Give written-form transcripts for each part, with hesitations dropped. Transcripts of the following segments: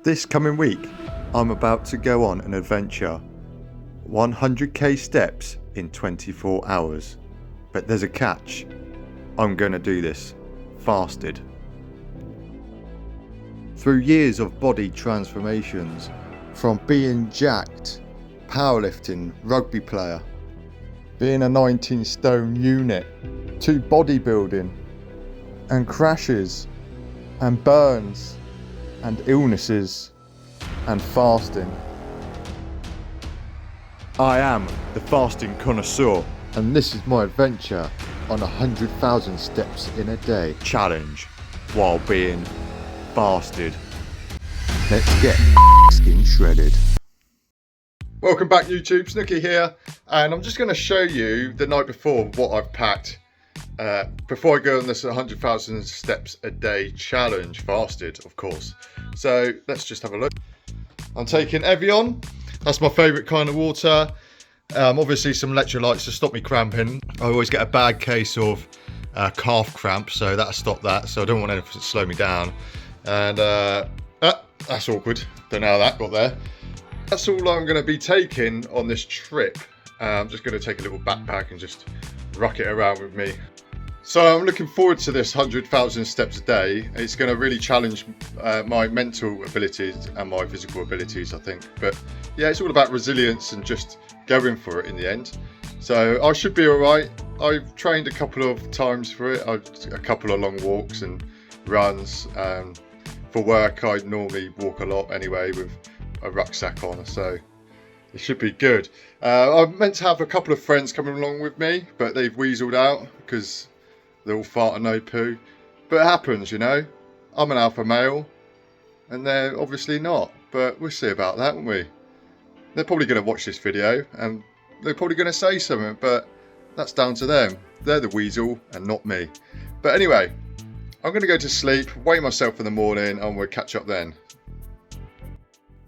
This coming week, I'm about to go on an adventure. 100k steps in 24 hours. But there's a catch. I'm going to do this fasted. Through years of body transformations, from being jacked, powerlifting, rugby player, being a 19 stone unit, to bodybuilding, and crashes, and burns, and illnesses, and fasting. I am the fasting connoisseur, and this is my adventure on 100,000 steps in a day challenge while being fasted. Let's get skin shredded. Welcome back YouTube, Snooky here, and I'm just going to show you the night before what I've packed before I go on this 100,000 steps a day challenge, fasted of course. So let's just have a look. I'm taking Evian, that's my favourite kind of water. Obviously some electrolytes to stop me cramping. I always get a bad case of calf cramp, so that'll stop that, so I don't want anything to slow me down. And that's awkward, don't know how that got there. That's all I'm going to be taking on this trip. I'm just going to take a little backpack and just rock it around with me. So I'm looking forward to this 100,000 steps a day. It's going to really challenge my mental abilities and my physical abilities, I think. But yeah, it's all about resilience and just going for it in the end. So I should be all right. I've trained a couple of times for it. A couple of long walks and runs. For work, I normally walk a lot anyway with a rucksack on, so it should be good. I'm meant to have a couple of friends coming along with me, but they've weaseled out because they're all fart and no poo. But it happens, you know. I'm an alpha male, and they're obviously not. But we'll see about that, won't we? They're probably going to watch this video, and they're probably going to say something, but that's down to them. They're the weasel, and not me. But anyway, I'm going to go to sleep, weigh myself in the morning, and we'll catch up then.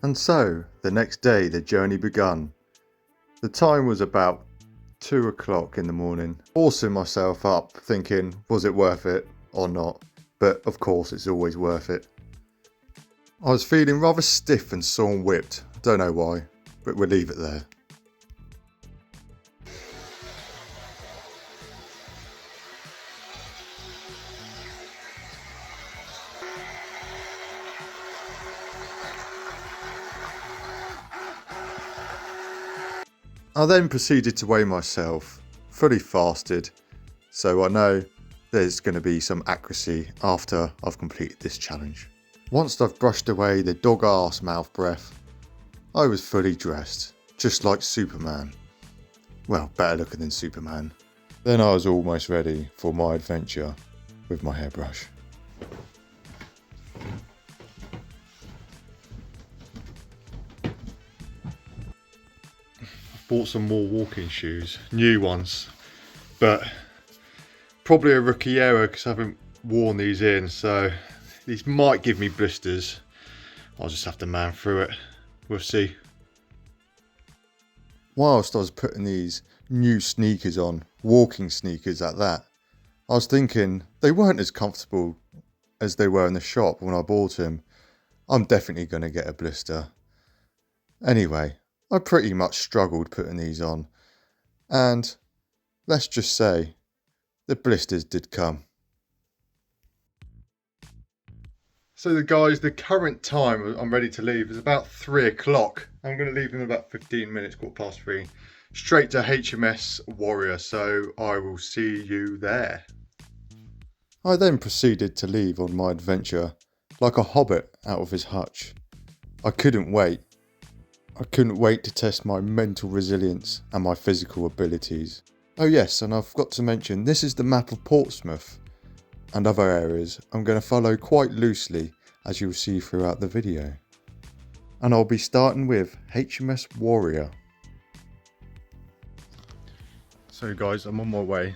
And so, the next day the journey begun. The time was about 2 o'clock in the morning. Forcing myself up, thinking, was it worth it or not? But of course it's always worth it. I was feeling rather stiff and sore and whipped. Don't know why, but we'll leave it there. I then proceeded to weigh myself, fully fasted, so I know there's going to be some accuracy after I've completed this challenge. Once I've brushed away the dog arse mouth breath, I was fully dressed, just like Superman. Well, better looking than Superman. Then I was almost ready for my adventure with my hairbrush. Bought some more walking shoes, new ones, but probably a rookie error because I haven't worn these in, so these might give me blisters. I'll just have to man through it, we'll see. Whilst I was putting these new sneakers on, walking sneakers at that, I was thinking they weren't as comfortable as they were in the shop when I bought them. I'm definitely going to get a blister. Anyway, I pretty much struggled putting these on, and let's just say the blisters did come. So guys, the current time I'm ready to leave is about 3 o'clock. I'm going to leave in about 15 minutes, 3:15, straight to HMS Warrior, so I will see you there. I then proceeded to leave on my adventure like a hobbit out of his hutch. I couldn't wait. I couldn't wait to test my mental resilience and my physical abilities. Oh yes, and I forgot to mention, this is the map of Portsmouth and other areas I'm going to follow quite loosely, as you'll see throughout the video. And I'll be starting with HMS Warrior. So guys, I'm on my way.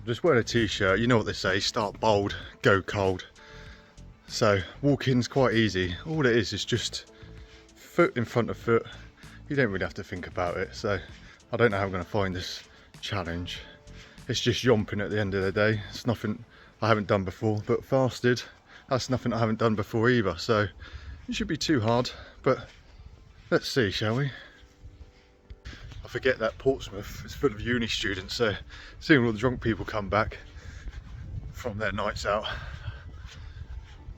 Just wearing a t-shirt, you know what they say, start bold, go cold. So walking's quite easy. All it is just foot in front of foot. You don't really have to think about it, so I don't know how I'm going to find this challenge. It's just yomping at the end of the day. It's nothing I haven't done before, but fasted That's nothing I haven't done before either, so it should be too hard, but let's see, shall we? I forget that Portsmouth is full of uni students, so seeing all the drunk people come back from their nights out,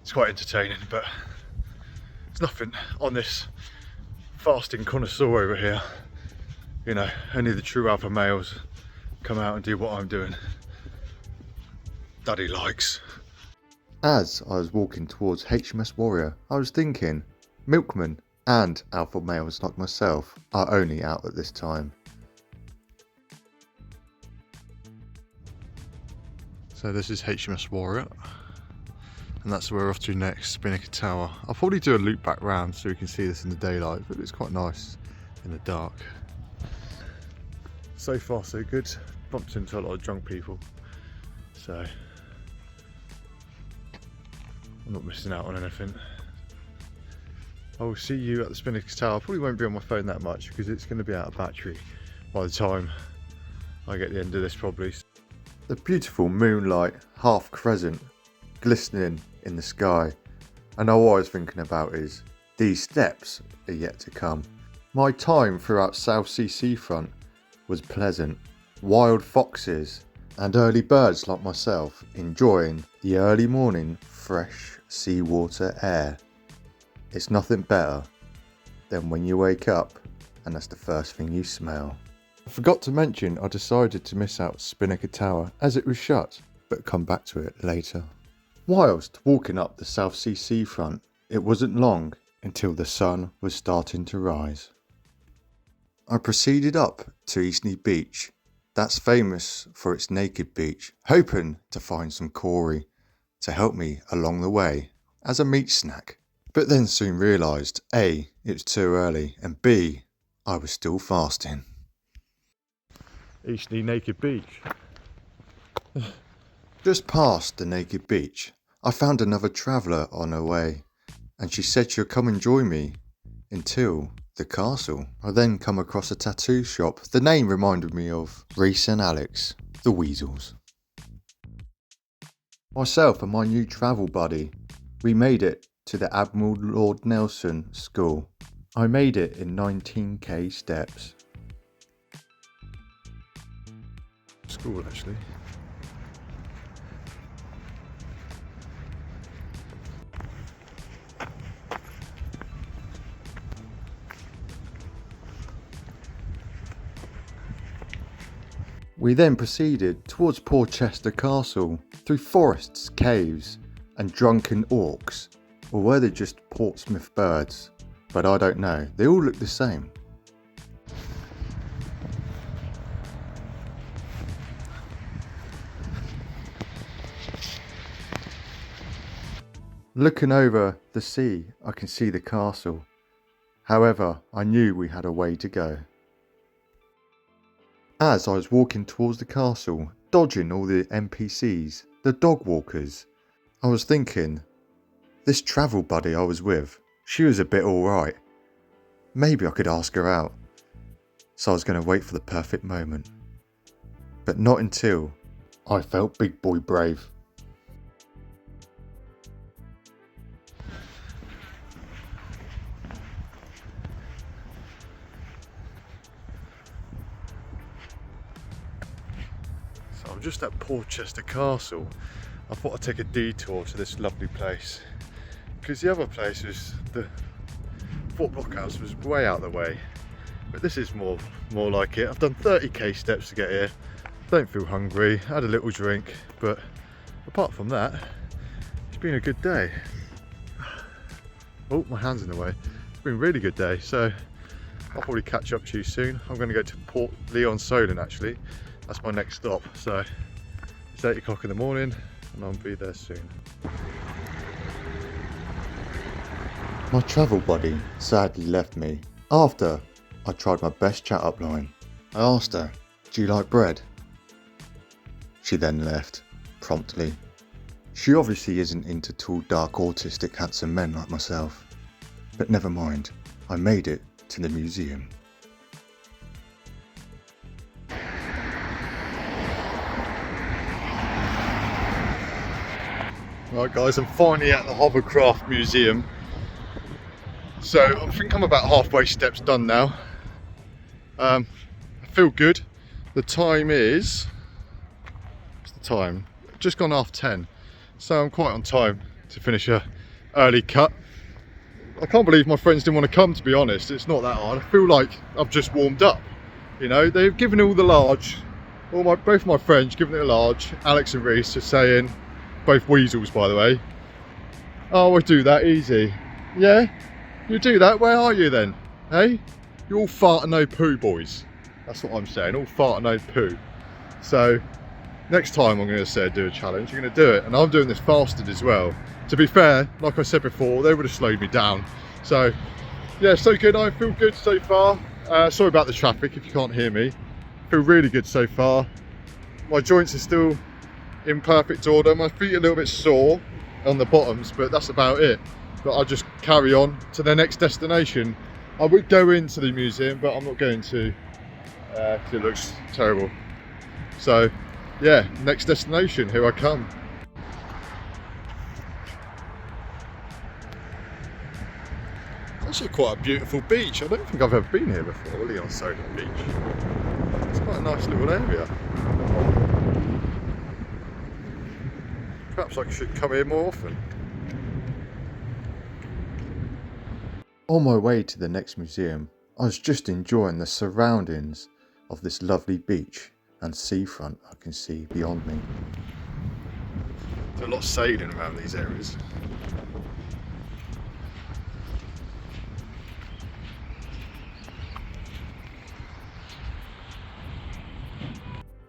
it's quite entertaining, but there's nothing on this fasting connoisseur over here. You know, only the true alpha males come out and do what I'm doing. Daddy likes. As I was walking towards HMS Warrior, I was thinking, milkmen and alpha males like myself are only out at this time. So this is HMS Warrior, and that's where we're off to next, Spinnaker Tower. I'll probably do a loop back round so we can see this in the daylight, but it's quite nice in the dark. So far so good. Bumped into a lot of drunk people, so I'm not missing out on anything. I will see you at the Spinnaker Tower. I probably won't be on my phone that much because it's going to be out of battery by the time I get the end of this probably. The beautiful moonlight, half crescent, glistening in the sky. And all I was thinking about is, these steps are yet to come. My time throughout Southsea Seafront was pleasant. Wild foxes and early birds like myself enjoying the early morning fresh seawater air. It's nothing better than when you wake up and that's the first thing you smell. I forgot to mention I decided to miss out Spinnaker Tower as it was shut, but come back to it later. Whilst walking up the Southsea seafront, it wasn't long until the sun was starting to rise. I proceeded up to Eastney Beach, that's famous for its naked beach, hoping to find some Corey to help me along the way as a meat snack. But then soon realised A, it was too early, and B, I was still fasting. Eastney Naked Beach. Just past the naked beach, I found another traveller on her way, and she said she'll come and join me until the castle. I then come across a tattoo shop. The name reminded me of Reese and Alex, the Weasels. Myself and my new travel buddy, we made it to the Admiral Lord Nelson School. I made it in 19k steps. School actually. We then proceeded towards Porchester Castle, through forests, caves, and drunken orcs. Or were they just Portsmouth birds? But I don't know, they all look the same. Looking over the sea, I can see the castle. However, I knew we had a way to go. As I was walking towards the castle, dodging all the NPCs, the dog walkers, I was thinking, this travel buddy I was with, she was a bit alright. Maybe I could ask her out. So I was going to wait for the perfect moment. But not until I felt big boy brave. So I'm just at Porchester Castle. I thought I'd take a detour to this lovely place, because the other place was, the Fort Blockhouse was way out of the way, but this is more like it. I've done 30k steps to get here, don't feel hungry, had a little drink, but apart from that, it's been a good day. Oh, my hand's in the way. It's been a really good day, so I'll probably catch up to you soon. I'm going to go to Port Leon Solent actually, that's my next stop, so it's 8 o'clock in the morning and I'll be there soon. My travel buddy sadly left me after I tried my best chat up line. I asked her, do you like bread? She then left, promptly. She obviously isn't into tall, dark, autistic, handsome men like myself. But never mind, I made it to the museum. Right guys, I'm finally at the Hovercraft Museum. So I think I'm about halfway steps done now. I feel good. The time is, what's the time? Just gone 10:30. So I'm quite on time to finish a early cut. I can't believe my friends didn't want to come, to be honest. It's not that hard. I feel like I've just warmed up. You know, they've given all the large. Both my friends giving it a large. Alex and Reese are saying, both weasels by the way, oh, we'll do that easy. Yeah? You do that? Where are you then? Hey? You're all fart and no poo boys. That's what I'm saying, all fart and no poo. So, next time I'm going to do a challenge, you're going to do it. And I'm doing this fasted as well. To be fair, like I said before, they would have slowed me down. So, yeah, so good. I feel good so far. Sorry about the traffic if you can't hear me. Feel really good so far. My joints are still in perfect order. My feet are a little bit sore on the bottoms, but that's about it. But I'll just carry on to the next destination. I would go into the museum, but I'm not going to because it looks terrible. So yeah, next destination, here I come. It's actually quite a beautiful beach. I don't think I've ever been here before, Leonsoden Beach. It's quite a nice little area. Perhaps I should come here more often. On my way to the next museum, I was just enjoying the surroundings of this lovely beach and seafront I can see beyond me. There's a lot of sailing around these areas.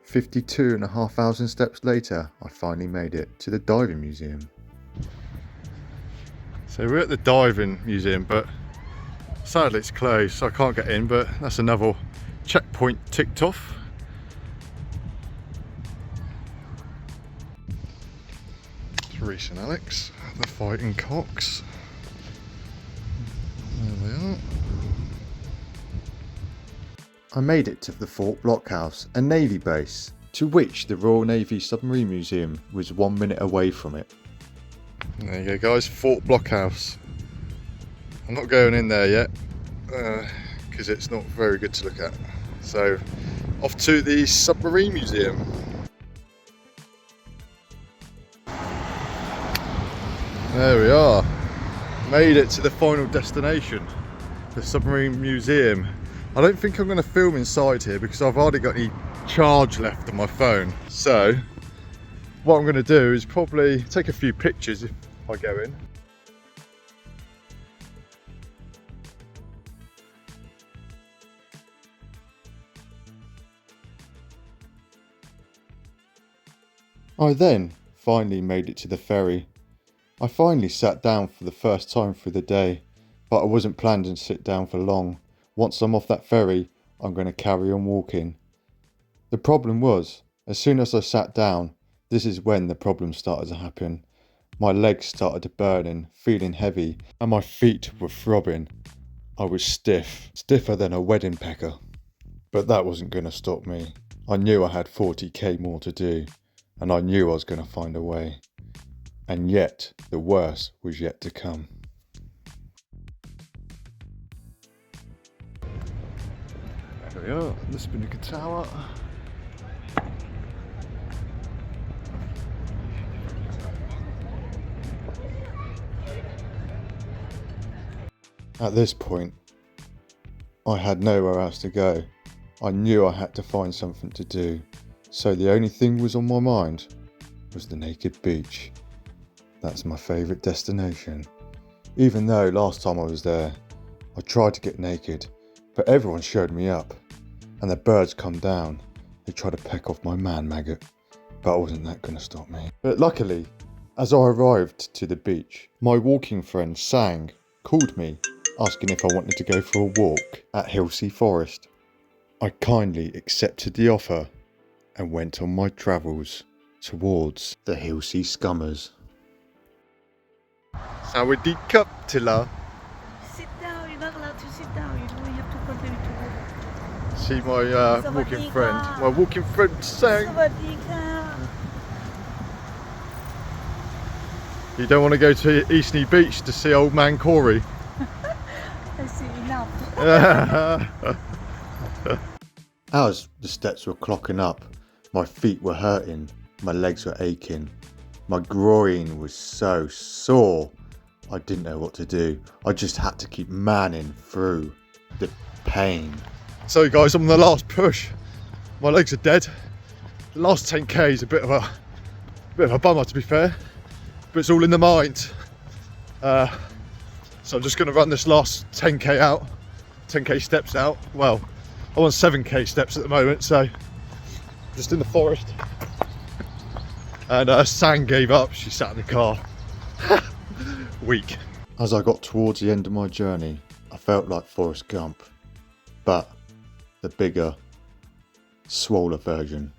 $52,500 steps later, I finally made it to the diving museum. So we're at the diving museum, but sadly it's closed, so I can't get in, but that's another checkpoint ticked off. It's Reese and Alex, the fighting cocks. There they are. I made it to the Fort Blockhouse, a Navy base, to which the Royal Navy Submarine Museum was 1 minute away from it. There you go guys, Fort Blockhouse. I'm not going in there yet, because it's not very good to look at. So, off to the Submarine Museum. There we are. Made it to the final destination, the Submarine Museum. I don't think I'm going to film inside here because I've hardly got any charge left on my phone. So, what I'm going to do is probably take a few pictures if I go in. I then finally made it to the ferry. I finally sat down for the first time through the day, but I wasn't planning to sit down for long. Once I'm off that ferry, I'm going to carry on walking. The problem was, as soon as I sat down, this is when the problem started to happen. My legs started burning, feeling heavy, and my feet were throbbing. I was stiff, stiffer than a wedding pecker. But that wasn't going to stop me. I knew I had 40k more to do, and I knew I was going to find a way. And yet, the worst was yet to come. There we are, the Spinnaker Tower. At this point, I had nowhere else to go. I knew I had to find something to do, so the only thing was on my mind was the naked beach. That's my favourite destination. Even though last time I was there, I tried to get naked, but everyone showed me up, and the birds come down. They tried to peck off my man maggot, but wasn't that going to stop me? But luckily, as I arrived to the beach, my walking friend Sang called me, asking if I wanted to go for a walk at Hilsea Forest. I kindly accepted the offer and went on my travels towards the Hilsea Scummers. Sawadee Cup, Tilla. Sit down, you're not allowed to sit down, you know, you have to continue to walk. See my walking friend. My walking friend Sang. Sawadee ka. You don't want to go to Eastney Beach to see old man Corey? I see enough. As the steps were clocking up, my feet were hurting, my legs were aching, my groin was so sore. I didn't know what to do. I just had to keep manning through the pain. So guys, I'm on the last push. My legs are dead. The last 10k is a bit of a bummer, to be fair, but it's all in the mind. So I'm just going to run this last 10k out, 10k steps out. Well, I'm on 7k steps at the moment, so just in the forest. And Sang gave up. She sat in the car. Weak. As I got towards the end of my journey, I felt like Forrest Gump, but the bigger, swoller version.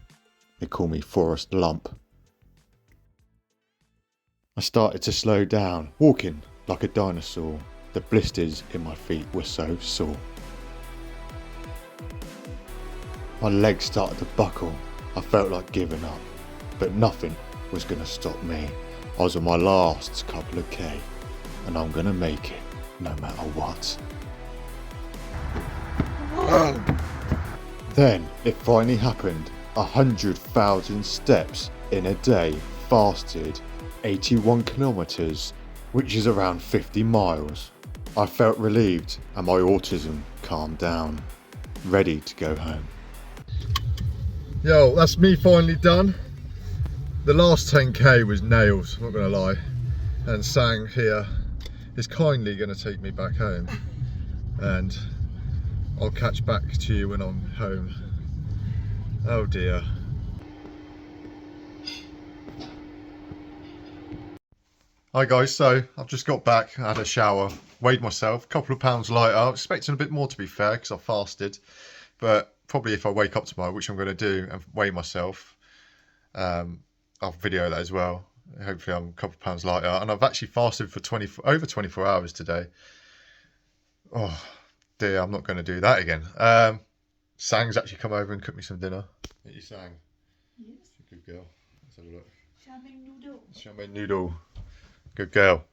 They call me Forrest Lump. I started to slow down, walking like a dinosaur. The blisters in my feet were so sore. My legs started to buckle. I felt like giving up, but nothing was going to stop me. I was on my last couple of K, and I'm going to make it no matter what. Then it finally happened. 100,000 steps in a day, fasted 81 kilometers, which is around 50 miles. I felt relieved and my autism calmed down, ready to go home. Yo, that's me finally done. The last 10k was nails, I'm not gonna lie. And Sang here is kindly gonna take me back home. And I'll catch back to you when I'm home. Oh dear. Hi guys, so I've just got back, had a shower, weighed myself, a couple of pounds lighter. I was expecting a bit more, to be fair, because I fasted. But probably if I wake up tomorrow, which I'm going to do, and weigh myself, I'll video that as well. Hopefully I'm a couple of pounds lighter. And I've actually fasted for over 24 hours today. Oh dear, I'm not going to do that again. Sang's actually come over and cooked me some dinner. What you Sang? Yes. Good girl. Let's have a look. Xiaoming noodle. Xiaoming noodle. Good girl.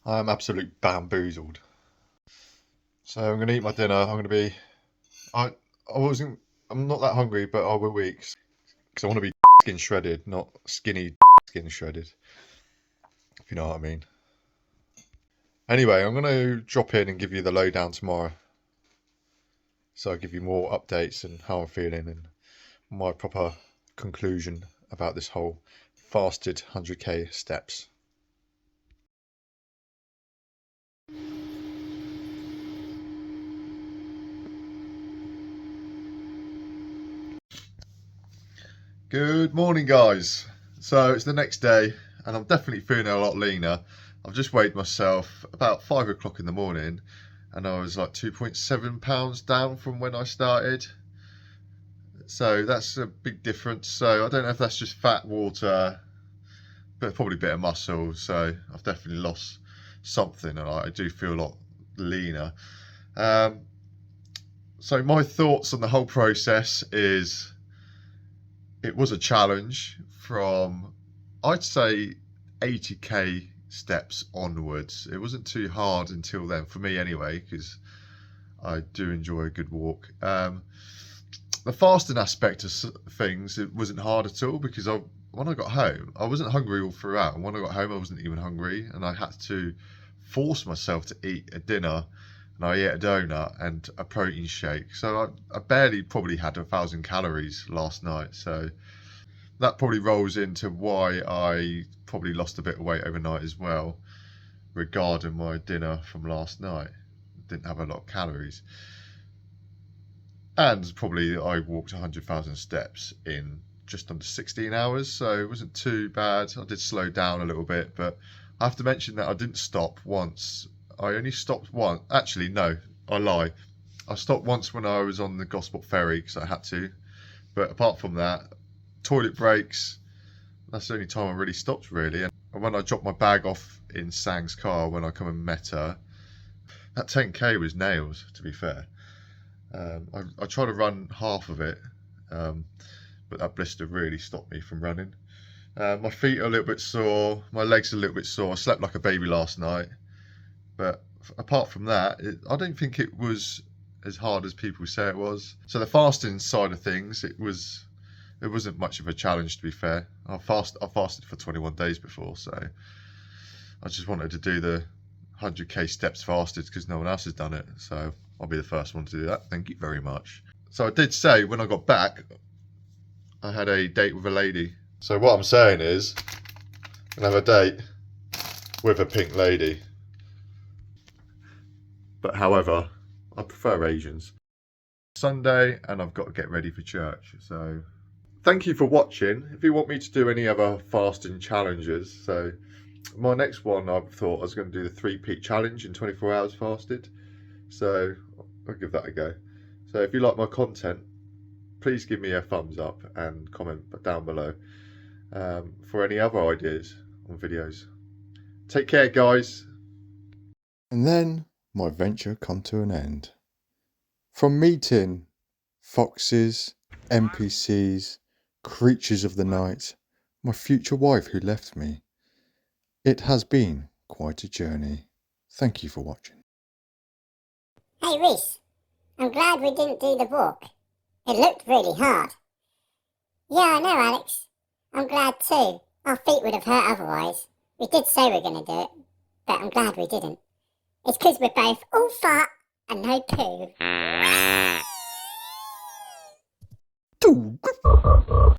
I'm absolutely bamboozled. So I'm going to eat my dinner. I'm going to be... I'm not that hungry, but I will eat. Because I want to be skin shredded, not skinny skin shredded. If you know what I mean. Anyway, I'm going to drop in and give you the lowdown tomorrow. So I'll give you more updates and how I'm feeling and my proper conclusion about this whole fasted 100k steps. Good morning guys. So it's the next day and I'm definitely feeling a lot leaner. I've just weighed myself about 5 o'clock in the morning and I was like 2.7 pounds down from when I started. So that's a big difference. So I don't know if that's just fat, water, but probably a bit of muscle. So I've definitely lost something and I do feel a lot leaner. So my thoughts on the whole process is it was a challenge from, I'd say, 80k steps onwards. It wasn't too hard until then, for me anyway, because I do enjoy a good walk. The fasting aspect of things, it wasn't hard at all because when I got home, I wasn't hungry all throughout. And when I got home, I wasn't even hungry. And I had to force myself to eat a dinner. And I ate a donut and a protein shake. So I barely probably had 1,000 calories last night. So that probably rolls into why I probably lost a bit of weight overnight as well, regarding my dinner from last night. Didn't have a lot of calories. And probably I walked 100,000 steps in just under 16 hours, so it wasn't too bad. I did slow down a little bit, but I have to mention that I didn't stop once. I only stopped once. Actually, no, I lie. I stopped once when I was on the Gosport ferry because I had to. But apart from that, toilet breaks, that's the only time I really stopped, really. And when I dropped my bag off in Sang's car when I come and met her, that 10k was nails, to be fair. I tried to run half of it, but that blister really stopped me from running. My feet are a little bit sore, my legs are a little bit sore. I slept like a baby last night, but apart from that, I don't think it was as hard as people say it was. So the fasting side of things, it wasn't much of a challenge, to be fair. I fasted for 21 days before, so I just wanted to do the 100k steps fasted because no one else has done it. So I'll be the first one to do that. Thank you very much. So I did say when I got back, I had a date with a lady. So what I'm saying is, I'm gonna have a date with a pink lady. But however, I prefer Asians. Sunday, and I've got to get ready for church. So thank you for watching. If you want me to do any other fasting challenges, so my next one, I thought I was going to do the 3-peat challenge in 24 hours fasted. So I'll give that a go. So if you like my content, please give me a thumbs up and comment down below for any other ideas on videos. Take care, guys. And then my venture come to an end. From meeting foxes, NPCs, creatures of the night, my future wife who left me, it has been quite a journey. Thank you for watching. Hey Reese, I'm glad we didn't do the walk. It looked really hard. Yeah, I know, Alex. I'm glad too. Our feet would have hurt otherwise. We did say we were going to do it, but I'm glad we didn't. It's because we're both all fat and no poo.